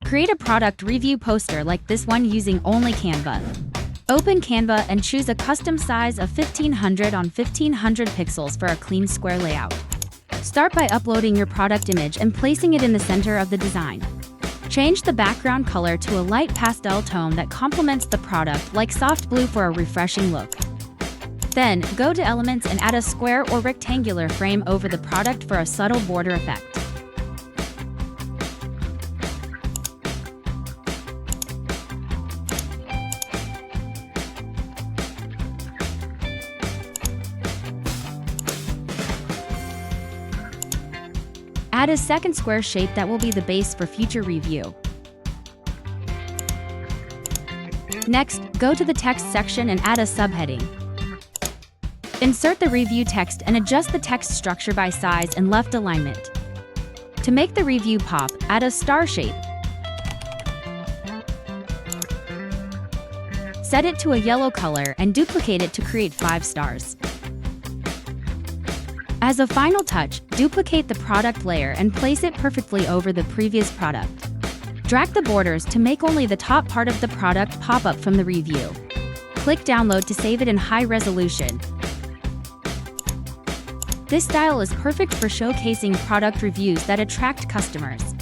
Create a product review poster like this one using only Canva. Open Canva and choose a custom size of 1500 on 1500 pixels for a clean square layout. Start by uploading your product image and placing it in the center of the design. Change the background color to a light pastel tone that complements the product, like soft blue for a refreshing look. Then, go to Elements and add a square or rectangular frame over the product for a subtle border effect. Add a second square shape that will be the base for future review. Next, go to the text section and add a subheading. Insert the review text and adjust the text structure by size and left alignment. To make the review pop, add a star shape. Set it to a yellow color and duplicate it to create 5 stars. As a final touch, duplicate the product layer and place it perfectly over the previous product. Drag the borders to make only the top part of the product pop up from the review. Click Download to save it in high resolution. This style is perfect for showcasing product reviews that attract customers.